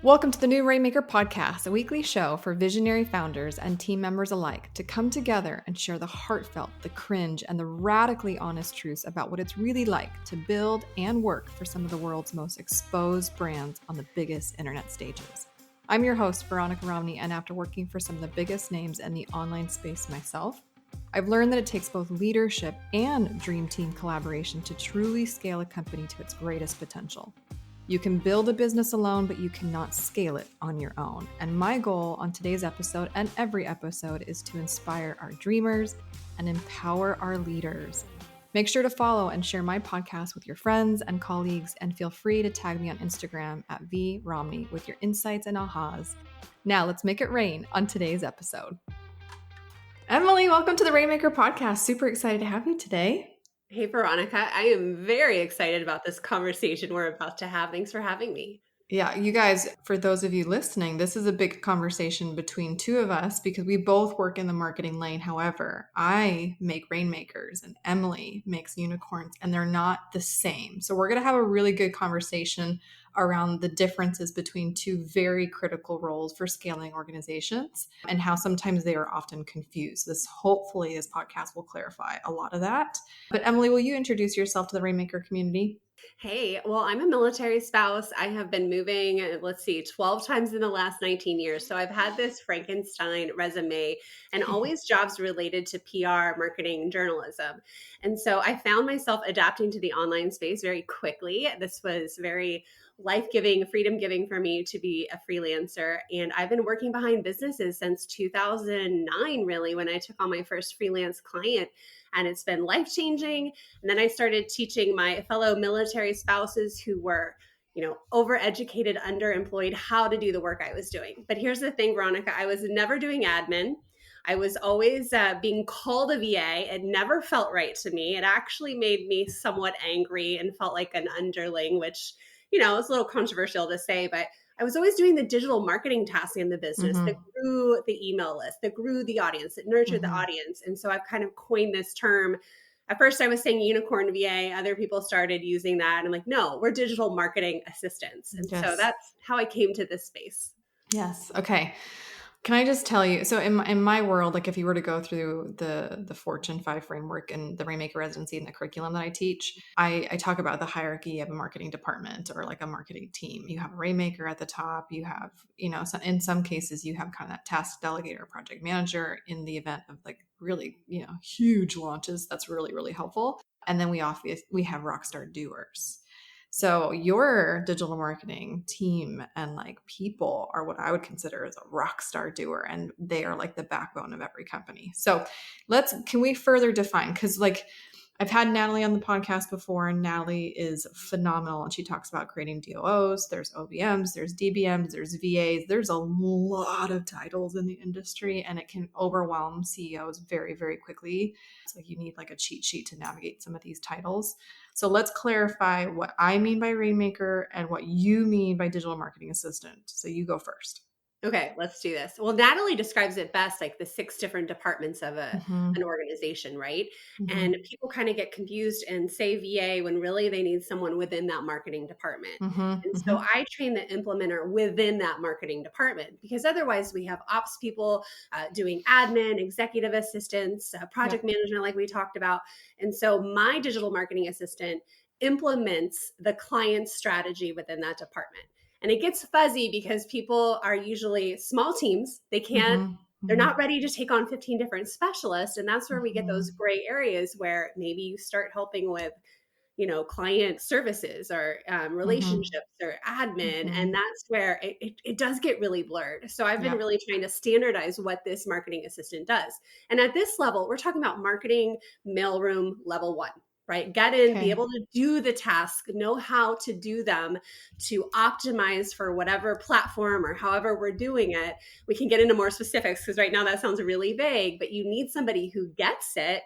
Welcome to the new Rainmaker podcast, a weekly show for visionary founders and team members alike to come together and share the heartfelt, the cringe, and the radically honest truths about what it's really like to build and work for some of the world's most exposed brands on the biggest internet stages. I'm your host, Veronica Romney, and after working for some of the biggest names in the online space myself, I've learned that it takes both leadership and dream team collaboration to truly scale a company to its greatest potential. You can build a business alone, but you cannot scale it on your own. And my goal on today's episode and every episode is to inspire our dreamers and empower our leaders. Make sure to follow and share my podcast with your friends and colleagues, and feel free to tag me on Instagram at vromney with your insights and ahas. Now let's make it rain on today's episode. Emily, welcome to the Rainmaker podcast. Super excited to have you today. Hey, Veronica. I am very excited about this conversation we're about to have. Thanks for having me. Yeah, you guys, for those of you listening, this is a big conversation between two of us because we both work in the marketing lane. However, I make Rainmakers and Emily makes unicorns, and they're not the same. So we're going to have a really good conversation around the differences between two very critical roles for scaling organizations and how sometimes they are often confused. Hopefully this podcast will clarify a lot of that. But Emily, will you introduce yourself to the Rainmaker community? Hey, well, I'm a military spouse. I have been moving, 12 times in the last 19 years. So I've had this Frankenstein resume and always jobs related to PR, marketing, and journalism. And so I found myself adapting to the online space very quickly. This was very life-giving, freedom-giving for me to be a freelancer. And I've been working behind businesses since 2009, really, when I took on my first freelance client. And it's been life-changing. And then I started teaching my fellow military spouses who were, overeducated, underemployed, how to do the work I was doing. But here's the thing, Veronica, I was never doing admin. I was always being called a VA. It never felt right to me. It actually made me somewhat angry and felt like an underling, which, it's a little controversial to say, but I was always doing the digital marketing tasks in the business that grew the email list, that grew the audience, that nurtured the audience. And so I've kind of coined this term. At first I was saying unicorn VA. Other people started using that. And I'm like, no, we're digital marketing assistants. And so that's how I came to this space. Yes. Okay. Can I just tell you, so in my world, like if you were to go through the Fortune 5 framework and the Rainmaker residency and the curriculum that I teach, I talk about the hierarchy of a marketing department or like a marketing team. You have a Rainmaker at the top. You have, in some cases, you have kind of that task delegator, project manager in the event of like really, huge launches. That's really, really helpful. And then we have rockstar doers. So your digital marketing team and like people are what I would consider as a rock star doer, and they are like the backbone of every company. So can we further define? Because like I've had Natalie on the podcast before, and Natalie is phenomenal, and she talks about creating DOOs. There's OBMs, there's DBMs, there's VAs. There's a lot of titles in the industry, and it can overwhelm CEOs very, very quickly. So you need like a cheat sheet to navigate some of these titles. So let's clarify what I mean by Rainmaker and what you mean by digital marketing assistant. So you go first. Okay, let's do this. Well, Natalie describes it best, like the 6 different departments of an organization, right? And people kind of get confused and say VA when really they need someone within that marketing department. So I train the implementer within that marketing department, because otherwise we have ops people doing admin, executive assistants, project management, like we talked about. And so my digital marketing assistant implements the client's strategy within that department. And it gets fuzzy because people are usually small teams. They can't, they're not ready to take on 15 different specialists. And that's where we get those gray areas where maybe you start helping with, client services or relationships or admin. And that's where it does get really blurred. So I've been really trying to standardize what this marketing assistant does. And at this level, we're talking about marketing mailroom level 1. Right? Get in, be able to do the task, know how to do them to optimize for whatever platform or however we're doing it. We can get into more specifics because right now that sounds really vague, but you need somebody who gets it,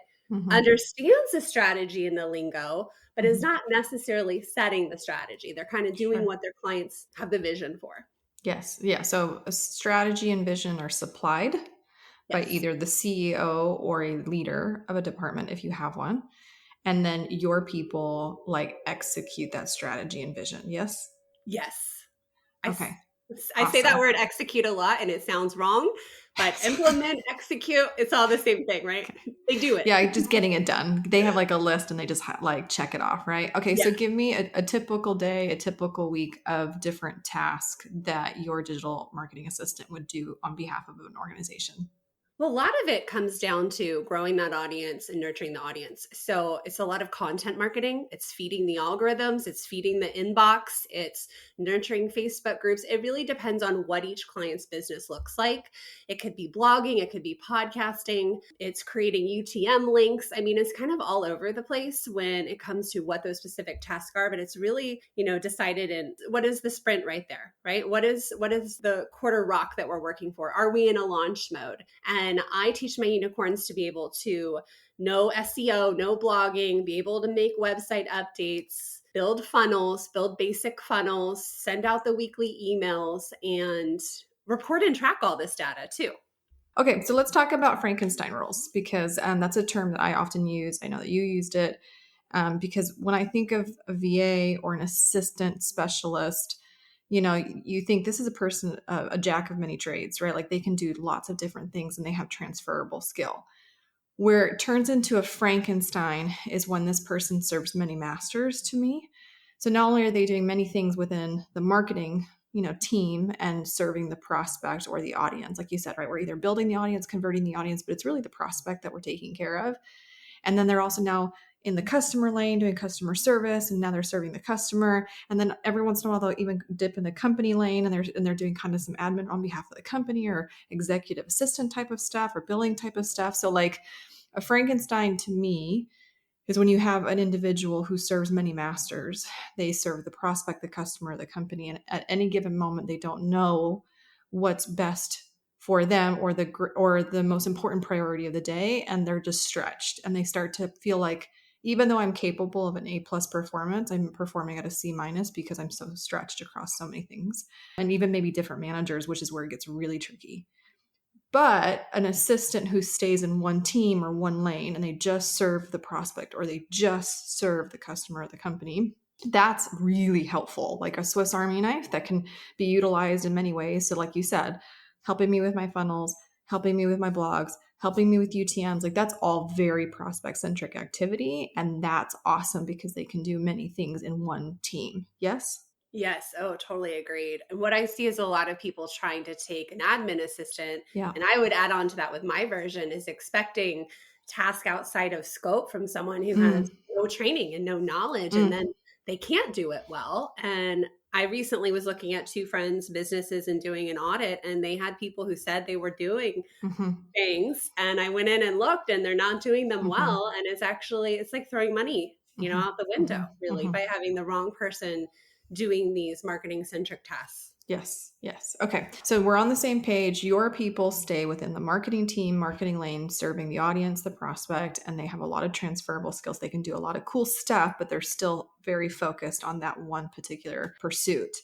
understands the strategy and the lingo, but is not necessarily setting the strategy. They're kind of doing what their clients have the vision for. Yes. Yeah. So a strategy and vision are supplied by either the CEO or a leader of a department, if you have one. And then your people like execute that strategy and vision. Yes? Yes. Okay. I say that Awesome. word execute a lot and it sounds wrong, but implement, execute, it's all the same thing, right? They do it. Yeah, just getting it done. They have like a list and they just like check it off, right? Okay, Yeah. so give me a typical day, a typical week of different tasks that your digital marketing assistant would do on behalf of an organization. Well, a lot of it comes down to growing that audience and nurturing the audience. So it's a lot of content marketing. It's feeding the algorithms, it's feeding the inbox, it's nurturing Facebook groups. It really depends on what each client's business looks like. It could be blogging, it could be podcasting, it's creating UTM links. I mean, it's kind of all over the place when it comes to what those specific tasks are, but it's really, decided in what is the sprint right there, right? What is the quarter rock that we're working for? Are we in a launch mode? And I teach my unicorns to be able to know SEO, know blogging, be able to make website updates, build funnels, build basic funnels, send out the weekly emails, and report and track all this data too. Okay, so let's talk about Frankenstein rules because that's a term that I often use. I know that you used it because when I think of a VA or an assistant specialist, you think this is a person, a jack of many trades, right? Like they can do lots of different things and they have transferable skill. Where it turns into a Frankenstein is when this person serves many masters to me. So not only are they doing many things within the marketing, team and serving the prospect or the audience, like you said, right? We're either building the audience, converting the audience, but it's really the prospect that we're taking care of. And then they're also now in the customer lane doing customer service, and now they're serving the customer. And then every once in a while they'll even dip in the company lane and they're doing kind of some admin on behalf of the company or executive assistant type of stuff or billing type of stuff. So like a Frankenstein to me is when you have an individual who serves many masters. They serve the prospect, the customer, the company, and at any given moment they don't know what's best for them or the most important priority of the day, and they're just stretched and they start to feel like even though I'm capable of an A plus performance, I'm performing at a C minus because I'm so stretched across so many things, and even maybe different managers, which is where it gets really tricky. But an assistant who stays in one team or one lane and they just serve the prospect or they just serve the customer or the company, that's really helpful. Like a Swiss Army knife that can be utilized in many ways. So, like you said, helping me with my funnels, helping me with my blogs, helping me with UTMs, like that's all very prospect centric activity. And that's awesome because they can do many things in one team. Yes? Yes. Oh, totally agreed. And what I see is a lot of people trying to take an admin assistant, Yeah. and I would add on to that with my version is expecting task outside of scope from someone who has Mm, no training and no knowledge, and mm, then they can't do it well. And I recently was looking at two friends' businesses and doing an audit, and they had people who said they were doing mm-hmm, things, and I went in and looked and they're not doing them mm-hmm, well, and it's like throwing money, mm-hmm, out the window mm-hmm, really mm-hmm. by having the wrong person doing these marketing centric tasks. Yes, yes. Okay. So we're on the same page. Your people stay within the marketing team, marketing lane, serving the audience, the prospect, and they have a lot of transferable skills. They can do a lot of cool stuff, but they're still very focused on that one particular pursuit.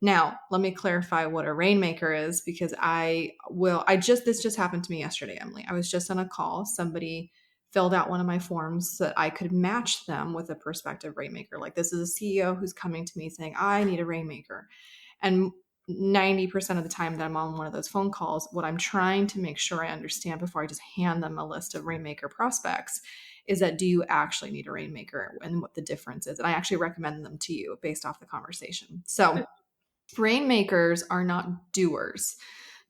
Now, let me clarify what a rainmaker is because this just happened to me yesterday, Emily. I was just on a call. Somebody filled out one of my forms so that I could match them with a prospective rainmaker. Like this is a CEO who's coming to me saying, I need a rainmaker. And 90% of the time that I'm on one of those phone calls, what I'm trying to make sure I understand before I just hand them a list of Rainmaker prospects is that do you actually need a Rainmaker and what the difference is? And I actually recommend them to you based off the conversation. So, Rainmakers are not doers.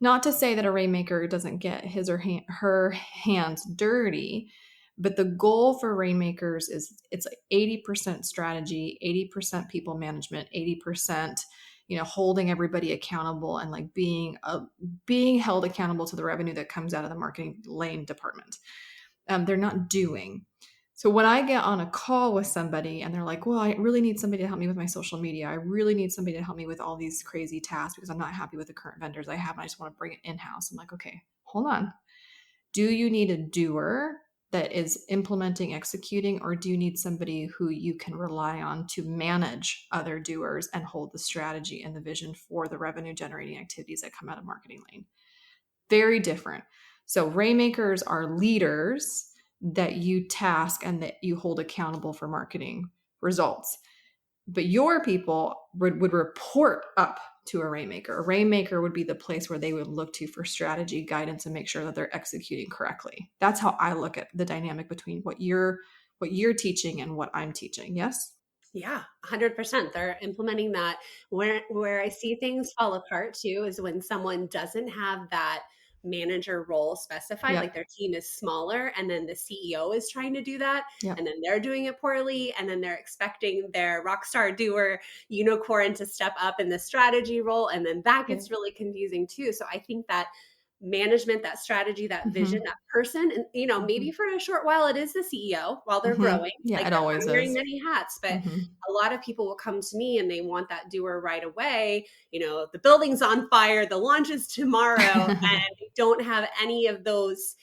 Not to say that a Rainmaker doesn't get his or her hands dirty, but the goal for Rainmakers is it's like 80% strategy, 80% people management, 80% holding everybody accountable and like being held accountable to the revenue that comes out of the marketing lane department. They're not doing. So when I get on a call with somebody and they're like, well, I really need somebody to help me with my social media. I really need somebody to help me with all these crazy tasks because I'm not happy with the current vendors I have and I just want to bring it in-house. I'm like, okay, hold on. Do you need a doer that is implementing, executing, or do you need somebody who you can rely on to manage other doers and hold the strategy and the vision for the revenue generating activities that come out of marketing lane? Very different. So Rainmakers are leaders that you task and that you hold accountable for marketing results. But your people would report up to a Rainmaker. A Rainmaker would be the place where they would look to for strategy, guidance, and make sure that they're executing correctly. That's how I look at the dynamic between what you're teaching and what I'm teaching. Yes? Yeah, 100%. They're implementing that. Where I see things fall apart too is when someone doesn't have that manager role specified, like Yep. their team is smaller and then the CEO is trying to do that Yep. and then they're doing it poorly and then they're expecting their rock star doer unicorn to step up in the strategy role and then that Yep. gets really confusing too. So I think that management, that strategy, that vision, Mm-hmm. that person, and maybe for a short while it is the CEO while they're Mm-hmm. growing, Yeah, like it that always I'm wearing is. many hats, but Mm-hmm. a lot of people will come to me and they want that doer right away. The building's on fire, the launch is tomorrow, and they don't have any of those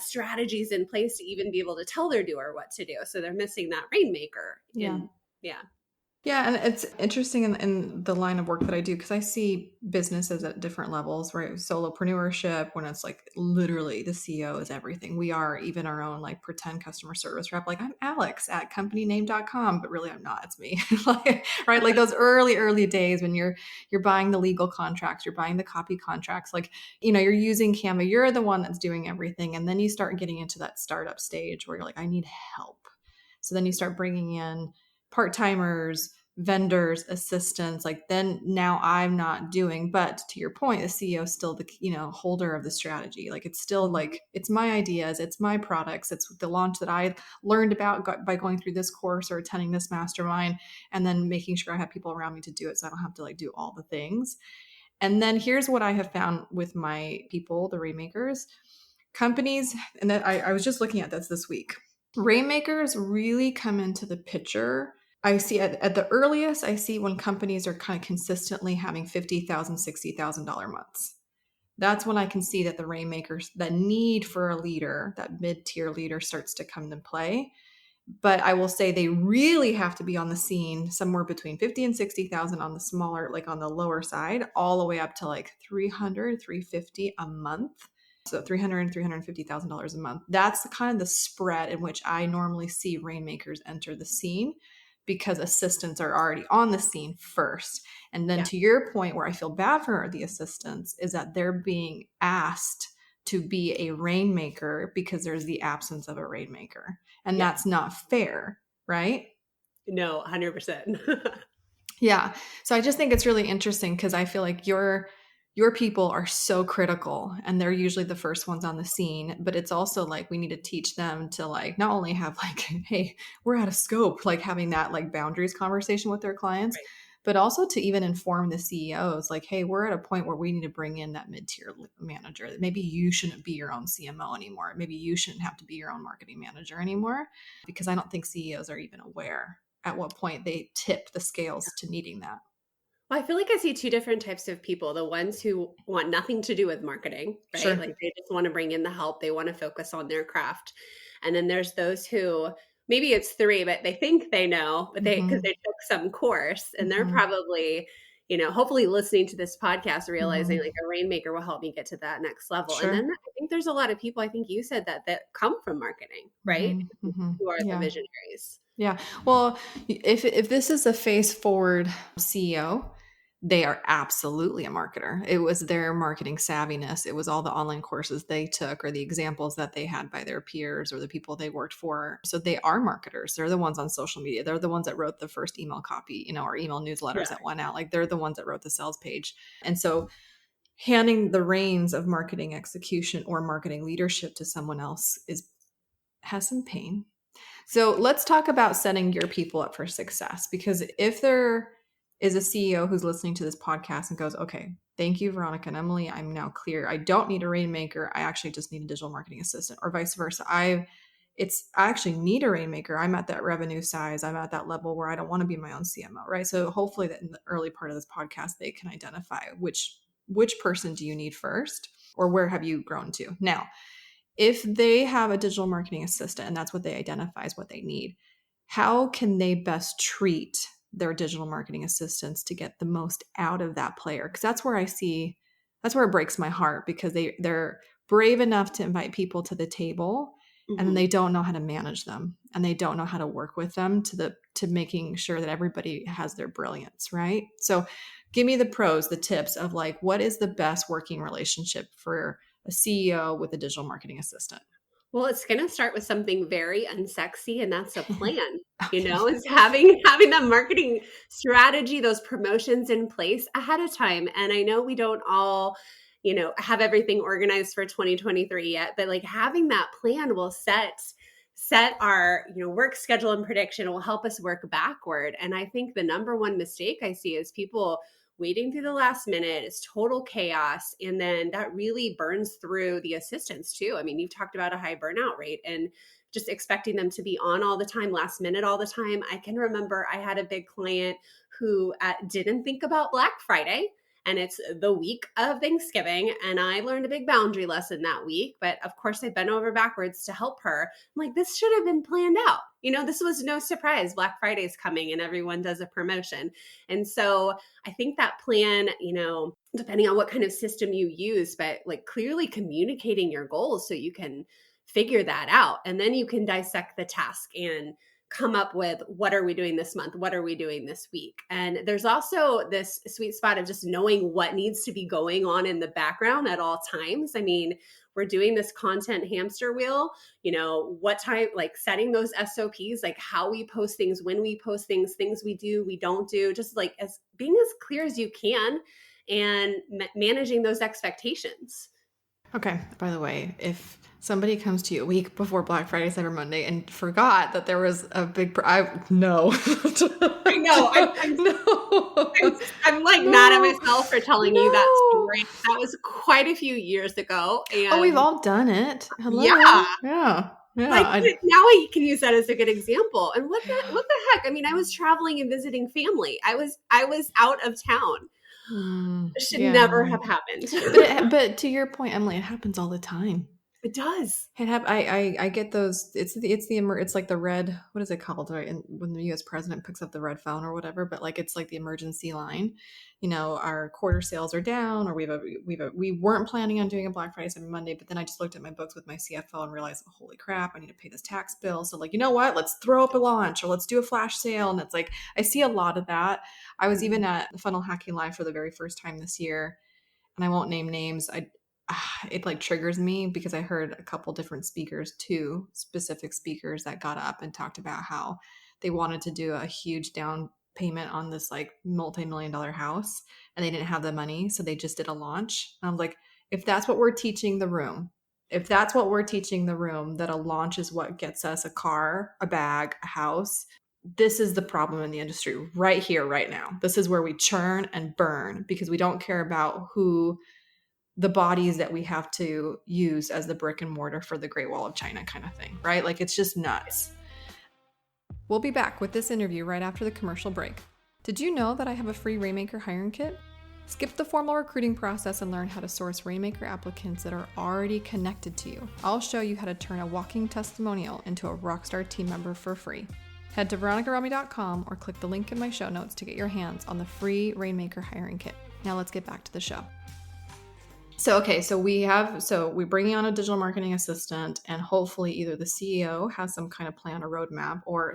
strategies in place to even be able to tell their doer what to do. So they're missing that rainmaker Yeah. in, yeah. Yeah, and it's interesting in the line of work that I do because I see businesses at different levels, right? Solopreneurship, when it's like literally the CEO is everything. We are even our own like pretend customer service rep. Like I'm Alex at companyname.com, but really I'm not. It's me. Like, right? Like those early days when you're buying the legal contracts, you're buying the copy contracts, like, you're using Canva, you're the one that's doing everything. And then you start getting into that startup stage where you're like, I need help. So then you start bringing in part-timers, vendors, assistants, like then now I'm not doing, but to your point, the CEO is still the, holder of the strategy. Like it's still like, it's my ideas, it's my products, it's the launch that I learned about by going through this course or attending this mastermind, and then making sure I have people around me to do it. So I don't have to like do all the things. And then here's what I have found with my people, the Rainmakers, companies, and that I was just looking at this week. Rainmakers really come into the picture. I see at the earliest, I see when companies are kind of consistently having $50,000, $60,000 months. That's when I can see that the Rainmakers, that need for a leader, that mid-tier leader starts to come to play. But I will say they really have to be on the scene somewhere between 50 and 60,000 on the smaller, like on the lower side, all the way up to like 300, 350 a month. So 300 and $350,000 a month. That's the kind of the spread in which I normally see Rainmakers enter the scene because assistants are already on the scene first. And then Yeah. to your point, where I feel bad for the assistants is that they're being asked to be a Rainmaker because there's the absence of a Rainmaker. And Yeah. that's not fair, right? No, 100%. Yeah. So I just think it's really interesting because I feel like your people are so critical and they're usually the first ones on the scene, but it's also like we need to teach them to like not only have like, hey, we're out of scope, like having that like boundaries conversation with their clients, Right. but also to even inform the CEOs like, hey, we're at a point where we need to bring in that mid-tier manager. Maybe you shouldn't be your own CMO anymore. Maybe you shouldn't have to be your own marketing manager anymore, because I don't think CEOs are even aware at what point they tip the scales to needing that. Well, I feel like I see two different types of people. The ones who want nothing to do with marketing, right? Sure. Like they just want to bring in the help, they want to focus on their craft. And then there's those who maybe it's three, but they think they know, but because Mm-hmm. they took some course and they're Mm-hmm. probably, hopefully listening to this podcast, realizing Mm-hmm. like a Rainmaker will help me get to that next level. And then Sure. I think there's a lot of people, I think you said that come from marketing, right? Mm-hmm. Mm-hmm. Who are the Yeah. visionaries. Yeah. Well, if this is a face forward CEO, they are absolutely a marketer. It was their marketing savviness. It was all the online courses they took or the examples that they had by their peers or the people they worked for. So they are marketers. They're the ones on social media. They're the ones that wrote the first email copy, or email newsletters Yeah. that went out. Like they're the ones that wrote the sales page. And so handing the reins of marketing execution or marketing leadership to someone else has some pain. So let's talk about setting your people up for success, because if there is a CEO who's listening to this podcast and goes, okay, thank you, Veronica and Emily, I'm now clear. I don't need a Rainmaker. I actually just need a digital marketing assistant, or vice versa. I actually need a Rainmaker. I'm at that revenue size. I'm at that level where I don't want to be my own CMO, right? So hopefully that in the early part of this podcast, they can identify which person do you need first, or where have you grown to? Now, if they have a digital marketing assistant and that's what they identify as what they need, how can they best treat their digital marketing assistants to get the most out of that player? Because that's where it breaks my heart, because they're brave enough to invite people to the table and Mhm. they don't know how to manage them and they don't know how to work with them to to making sure that everybody has their brilliance, right? So give me the pros, the tips of like, what is the best working relationship for a CEO with a digital marketing assistant? Well, it's going to start with something very unsexy, and that's a plan. Okay. Is having that marketing strategy, those promotions in place ahead of time. And I know we don't all, have everything organized for 2023 yet, but like having that plan will set our, work schedule and prediction will help us work backward. And I think the number one mistake I see is people waiting through the last minute. It's total chaos. And then that really burns through the assistants too. I mean, you've talked about a high burnout rate and just expecting them to be on all the time, last minute all the time. I can remember I had a big client who didn't think about Black Friday. And it's the week of Thanksgiving. And I learned a big boundary lesson that week. But of course, I bent over backwards to help her. I'm like, this should have been planned out. This was no surprise. Black Friday is coming and everyone does a promotion. And so I think that plan, depending on what kind of system you use, but like clearly communicating your goals so you can figure that out. And then you can dissect the task and come up with, what are we doing this month? What are we doing this week? And there's also this sweet spot of just knowing what needs to be going on in the background at all times. I mean, we're doing this content hamster wheel, what time, like setting those SOPs, like how we post things, when we post things we do, we don't do, just like as being as clear as you can and managing those expectations. Okay. By the way, if somebody comes to you a week before Black Friday, Cyber Monday, and forgot that there was a big, no. I know. No. I'm like mad at myself for telling you that story. That was quite a few years ago. And we've all done it. Hello. Yeah. Yeah. Yeah. Like now I can use that as a good example. And what the heck? I mean, I was traveling and visiting family. I was out of town. It should never have happened. But to your point, Emily, it happens all the time. It does. I get those. It's like the red. What is it called? Right? And when the U.S. president picks up the red phone or whatever, but like it's like the emergency line. Our quarter sales are down, or we weren't planning on doing a Black Friday Cyber Monday, but then I just looked at my books with my CFO and realized, oh, holy crap, I need to pay this tax bill. So like, you know what? Let's throw up a launch or let's do a flash sale. And it's like I see a lot of that. I was even at the Funnel Hacking Live for the very first time this year, and I won't name names. It like triggers me because I heard a couple different speakers, two specific speakers that got up and talked about how they wanted to do a huge down payment on this like multi-million-dollar house and they didn't have the money. So they just did a launch. And I'm like, if that's what we're teaching the room, that a launch is what gets us a car, a bag, a house, this is the problem in the industry right here, right now. This is where we churn and burn because we don't care about the bodies that we have to use as the brick and mortar for the Great Wall of China kind of thing, right? Like it's just nuts. We'll be back with this interview right after the commercial break. Did you know that I have a free Rainmaker hiring kit? Skip the formal recruiting process and learn how to source Rainmaker applicants that are already connected to you. I'll show you how to turn a walking testimonial into a rockstar team member for free. Head to veronicarami.com or click the link in my show notes to get your hands on the free Rainmaker hiring kit. Now let's get back to the show. So we're bringing on a digital marketing assistant and hopefully either the CEO has some kind of plan or roadmap, or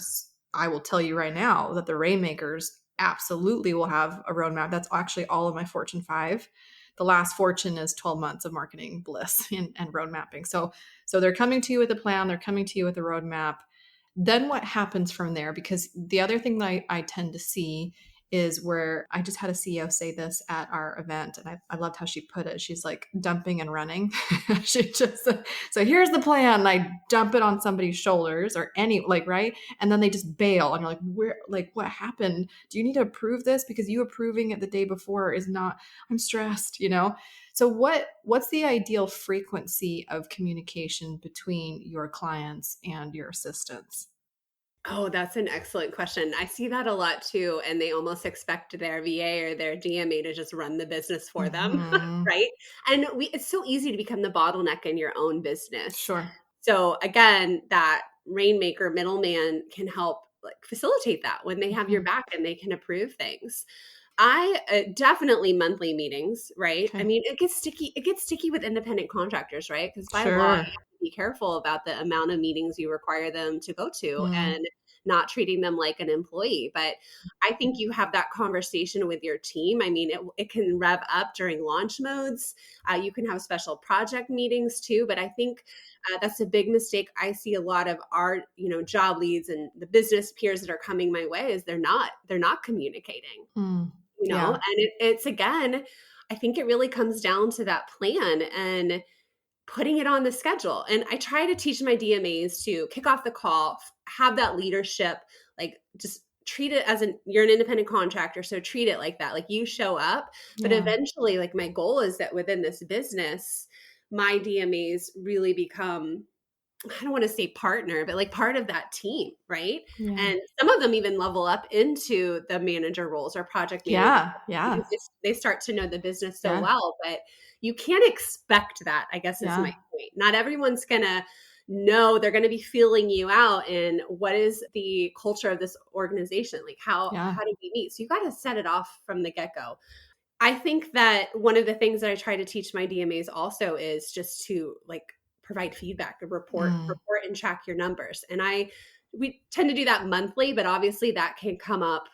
I will tell you right now that the Rainmakers absolutely will have a roadmap. That's actually all of my Fortune 5. The last Fortune is 12 months of marketing bliss and road mapping. So they're coming to you with a plan. They're coming to you with a roadmap. Then what happens from there? Because the other thing that I tend to see is where I just had a CEO say this at our event. And I loved how she put it. She's like dumping and running. She just, so here's the plan. And I dump it on somebody's shoulders or right. And then they just bail. And you're like, what happened? Do you need to approve this? Because you approving it the day before is not, I'm stressed, So what's the ideal frequency of communication between your clients and your assistants? Oh, that's an excellent question. I see that a lot too. And they almost expect their VA or their DMA to just run the business for them. Right. And it's so easy to become the bottleneck in your own business. Sure. So again, that Rainmaker middleman can help like facilitate that when they have your back and they can approve things. I definitely monthly meetings, right? Okay. I mean, it gets sticky with independent contractors, right? Because by law, you have to be careful about the amount of meetings you require them to go to. And not treating them like an employee. But I think you have that conversation with your team. I mean, it can rev up during launch modes. You can have special project meetings too. But I think that's a big mistake I see a lot of our, job leads and the business peers that are coming my way is they're not communicating, Yeah. and it's again, I think it really comes down to that plan and putting it on the schedule. And I try to teach my DMAs to kick off the call, have that leadership, like just treat it as you're an independent contractor. So treat it like that. Like you show up, but Yeah. eventually like my goal is that within this business, my DMAs really become, I don't want to say partner, but like part of that team, right? Yeah. And some of them even level up into the manager roles or project manager Yeah. because Yeah. they start to know the business so Yeah. well. But you can't expect that, I guess is my Yeah. point. Not everyone's going to know, they're going to be feeling you out and what is the culture of this organization? Like Yeah. how do we meet? So you got to set it off from the get-go. I think that one of the things that I try to teach my DMAs also is just to like provide feedback, a Mm. report and track your numbers. And we tend to do that monthly, but obviously that can come up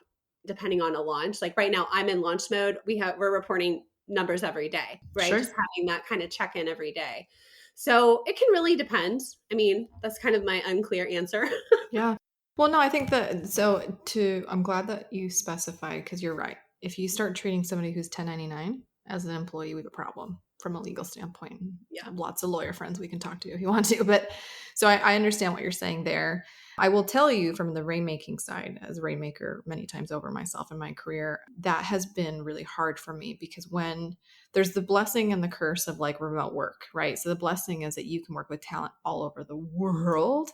depending on a launch. Like right now I'm in launch mode. We're reporting numbers every day, right? Just Sure. having that kind of check-in every day. So it can really depend. I mean, that's kind of my unclear answer. Yeah. Well, no, I think I'm glad that you specified because you're right. If you start treating somebody who's 1099 as an employee, we have a problem from a legal standpoint. I Yeah. have lots of lawyer friends we can talk to if you want to. But so I understand what you're saying there. I will tell you from the rainmaking side, as a rainmaker many times over myself in my career, that has been really hard for me because when there's the blessing and the curse of like remote work, right? So the blessing is that you can work with talent all over the world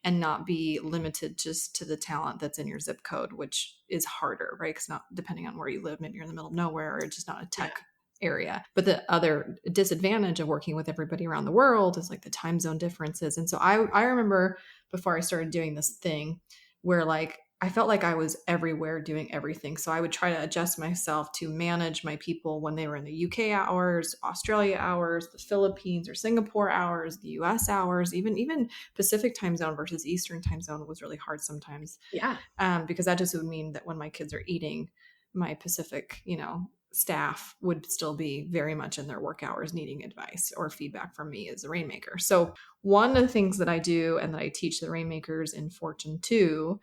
and not be limited just to the talent that's in your zip code, which is harder, right? Because not depending on where you live, maybe you're in the middle of nowhere or just not a Yeah. tech area. But the other disadvantage of working with everybody around the world is like the time zone differences. And so I remember before I started doing this thing where like I felt like I was everywhere doing everything. So I would try to adjust myself to manage my people when they were in the UK hours, Australia hours, the Philippines or Singapore hours, the US hours, even Pacific time zone versus Eastern time zone was really hard sometimes. Yeah. Because that just would mean that when my kids are eating, my Pacific, staff would still be very much in their work hours needing advice or feedback from me as a rainmaker. So one of the things that I do and that I teach the rainmakers in Fortune 2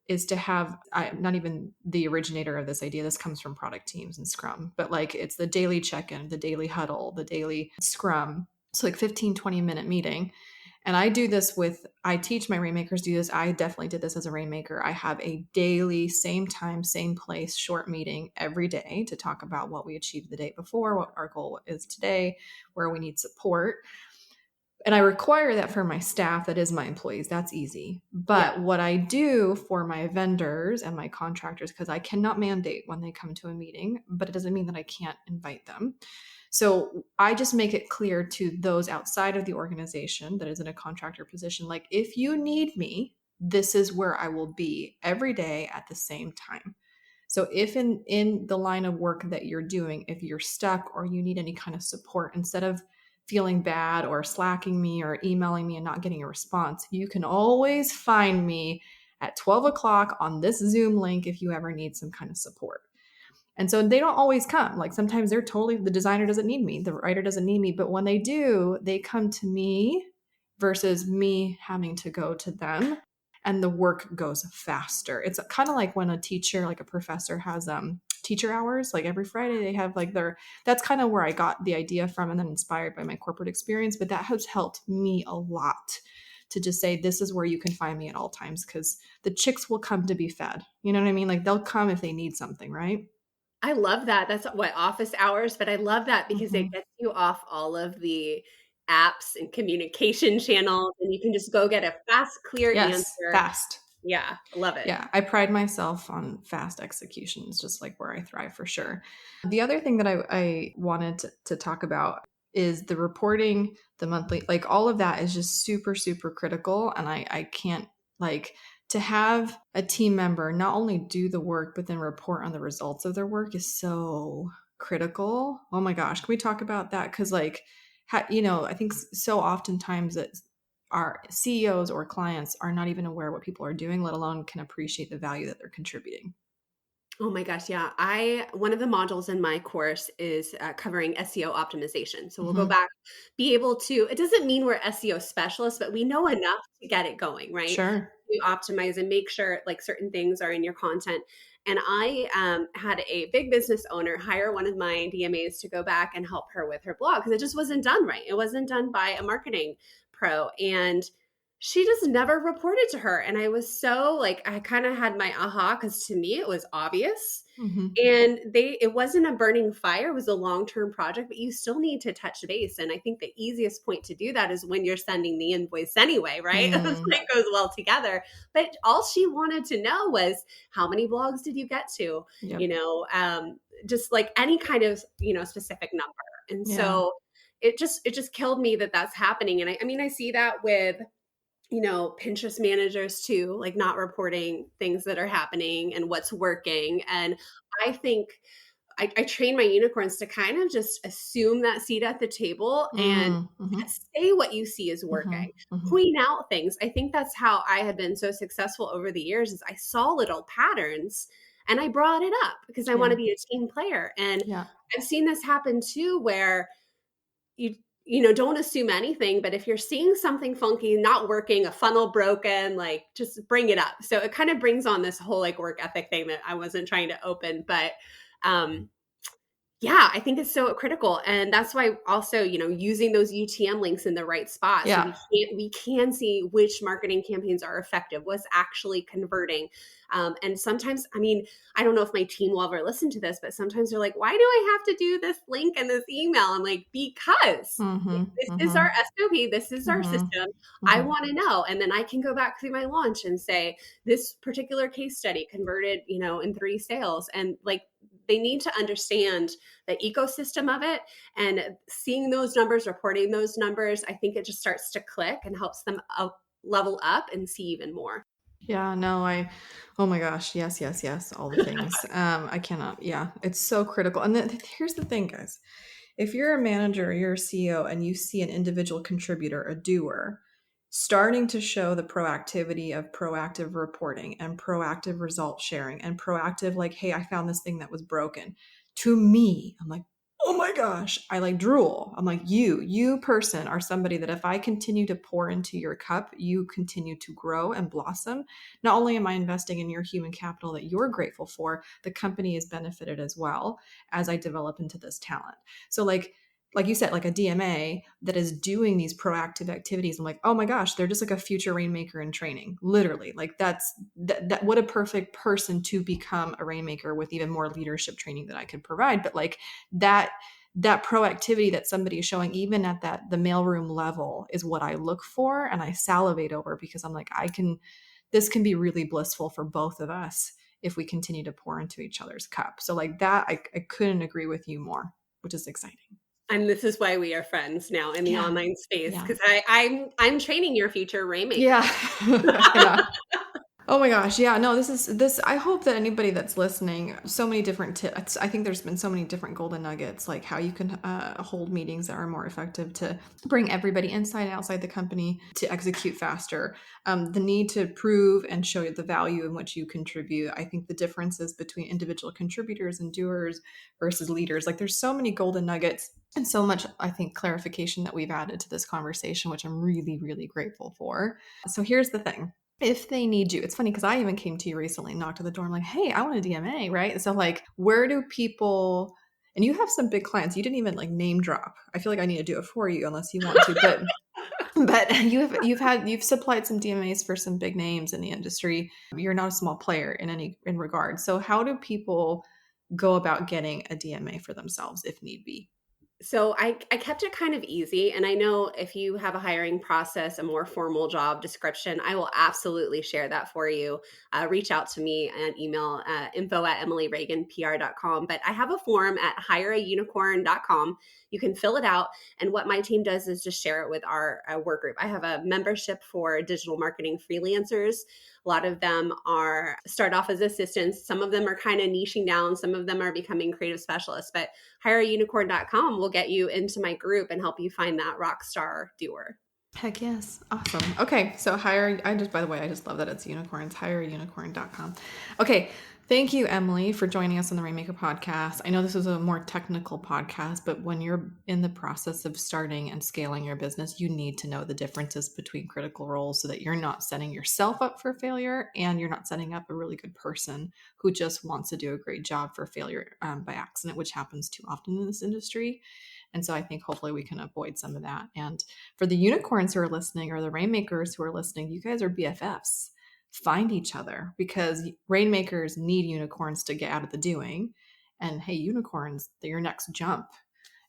is to have, I'm not even the originator of this idea. This comes from product teams and Scrum, but like it's the daily check-in, the daily huddle, the daily Scrum. So like 15, 20-minute meeting. And I teach my rainmakers do this. I definitely did this as a rainmaker. I have a daily, same time, same place, short meeting every day to talk about what we achieved the day before, what our goal is today, where we need support. And I require that for my staff, that is my employees. That's easy. Yeah. But what I do for my vendors and my contractors, because I cannot mandate when they come to a meeting, but it doesn't mean that I can't invite them. So I just make it clear to those outside of the organization that is in a contractor position, like if you need me, this is where I will be every day at the same time. So if in the line of work that you're doing, if you're stuck or you need any kind of support, instead of feeling bad or slacking me or emailing me and not getting a response, you can always find me at 12 o'clock on this Zoom link if you ever need some kind of support. And so they don't always come. Like sometimes the designer doesn't need me, the writer doesn't need me. But when they do, they come to me versus me having to go to them. And the work goes faster. It's kind of like when a teacher, like a professor, has teacher hours. Like every Friday, they have like that's kind of where I got the idea from and then inspired by my corporate experience. But that has helped me a lot to just say, this is where you can find me at all times because the chicks will come to be fed. You know what I mean? Like they'll come if they need something, right? I love that. That's what office hours, but I love that because it Mhm. gets you off all of the apps and communication channels, and you can just go get a fast, clear Yes, answer. fast. Yeah, I love it. Yeah, I pride myself on fast execution. It's just like where I thrive for sure. The other thing that I wanted to talk about is the reporting, the monthly, like all of that is just super, super critical. And I can't like to have a team member not only do the work, but then report on the results of their work is so critical. Oh my gosh, can we talk about that? Because like, I think so oftentimes that our CEOs or clients are not even aware what people are doing, let alone can appreciate the value that they're contributing. Oh my gosh, yeah. One of the modules in my course is covering SEO optimization. So we'll go Mm-hmm. back, be able to, it doesn't mean we're SEO specialists, but we know enough to get it going, right? Sure. To optimize and make sure like certain things are in your content. And I had a big business owner hire one of my DMAs to go back and help her with her blog because it just wasn't done right. It wasn't done by a marketing pro. And she just never reported to her. And I was so like, I kind of had my aha because to me it was obvious. Mm-hmm. And it wasn't a burning fire, it was a long-term project, but you still need to touch base. And I think the easiest point to do that is when you're sending the invoice anyway, right? Mm. It goes well together. But all she wanted to know was how many blogs did you get to? Yep. You know, just like any kind of, specific number. And Yeah. so it just killed me that that's happening. And I mean, I see that with Pinterest managers too, like not reporting things that are happening and what's working. And I think I train my unicorns to kind of just assume that seat at the table and Mm-hmm. say what you see is Mm-hmm. working. Mm-hmm. Point out things. I think that's how I have been so successful over the years is I saw little patterns and I brought it up because I want Yeah. to be a team player. And Yeah. I've seen this happen too, where don't assume anything, but if you're seeing something funky, not working, a funnel broken, like just bring it up. So it kind of brings on this whole like work ethic thing that I wasn't trying to open, but um yeah, I think it's so critical. And that's why also, using those UTM links in the right spot. So Yeah. we can see which marketing campaigns are effective, what's actually converting. And sometimes, I mean, I don't know if my team will ever listen to this, but sometimes they're like, why do I have to do this link and this email? I'm like, because Mm-hmm. this is Mm-hmm. our SOP, this is our Mm-hmm. system. I Mm-hmm. want to know. And then I can go back through my launch and say, this particular case study converted, in 3 sales. And like, they need to understand the ecosystem of it and seeing those numbers, reporting those numbers. I think it just starts to click and helps them level up and see even more. Yeah, no, oh my gosh, yes, yes, yes, all the things. I cannot, yeah, it's so critical. And here's the thing, guys. If you're a manager, you're a CEO, and you see an individual contributor, a doer, starting to show the proactivity of proactive reporting and proactive result sharing and proactive, like, hey, I found this thing that was broken. To me, I'm like, oh my gosh, I like drool. I'm like, you person are somebody that if I continue to pour into your cup, you continue to grow and blossom. Not only am I investing in your human capital that you're grateful for, the company is benefited as well as I develop into this talent. So like you said, like a DMA that is doing these proactive activities. I'm like, oh my gosh, they're just like a future Rainmaker in training. Literally. Like that what a perfect person to become a Rainmaker with even more leadership training that I could provide. But like that proactivity that somebody is showing even at the mailroom level is what I look for and I salivate over because I'm like, this can be really blissful for both of us if we continue to pour into each other's cup. So like that, I couldn't agree with you more, which is exciting. And this is why we are friends now in the Yeah. online space Yeah. because I'm training your future Rainmaker. Yeah. Yeah. Oh my gosh. Yeah. No, this. I hope that anybody that's listening, so many different tips. I think there's been so many different golden nuggets, like how you can hold meetings that are more effective to bring everybody inside and outside the company to execute faster. The need to prove and show the value in which you contribute. I think the differences between individual contributors and doers versus leaders. Like there's so many golden nuggets and so much, I think, clarification that we've added to this conversation, which I'm really, really grateful for. So here's the thing. If they need you, it's funny because I even came to you recently, knocked at the door. I'm like, hey, I want a DMA, right? So like, where do people, and you have some big clients, you didn't even like name drop. I feel like I need to do it for you unless you want to, but you've supplied some DMAs for some big names in the industry. You're not a small player in regard. So how do people go about getting a DMA for themselves if need be? So I kept it kind of easy. And I know if you have a hiring process, a more formal job description, I will absolutely share that for you. Reach out to me and email info@emilyreaganpr.com. But I have a form at hireaunicorn.com. You can fill it out. And what my team does is just share it with our work group. I have a membership for digital marketing freelancers. A lot of them start off as assistants. Some of them are kind of niching down. Some of them are becoming creative specialists. But hireaunicorn.com will get you into my group and help you find that rock star doer. Heck yes. Awesome. Okay. So by the way, I just love that it's unicorns, hireaunicorn.com. Okay. Thank you, Emily, for joining us on the Rainmaker podcast. I know this is a more technical podcast, but when you're in the process of starting and scaling your business, you need to know the differences between critical roles so that you're not setting yourself up for failure and you're not setting up a really good person who just wants to do a great job for failure by accident, which happens too often in this industry. And so I think hopefully we can avoid some of that. And for the unicorns who are listening or the Rainmakers who are listening, you guys are BFFs. Find each other because Rainmakers need unicorns to get out of the doing. And hey, unicorns, your next jump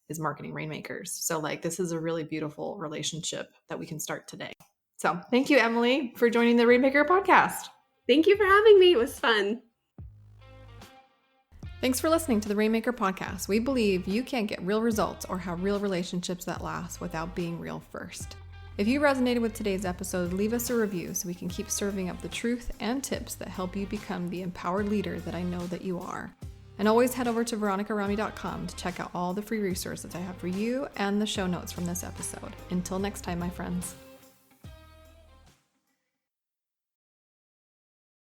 is marketing Rainmakers. So like this is a really beautiful relationship that we can start today. So thank you, Emily, for joining the Rainmaker podcast. Thank you for having me. It was fun. Thanks for listening to the Rainmaker podcast. We believe you can't get real results or have real relationships that last without being real first. If you resonated with today's episode, leave us a review so we can keep serving up the truth and tips that help you become the empowered leader that I know that you are. And always head over to veronicarami.com to check out all the free resources I have for you and the show notes from this episode. Until next time, my friends.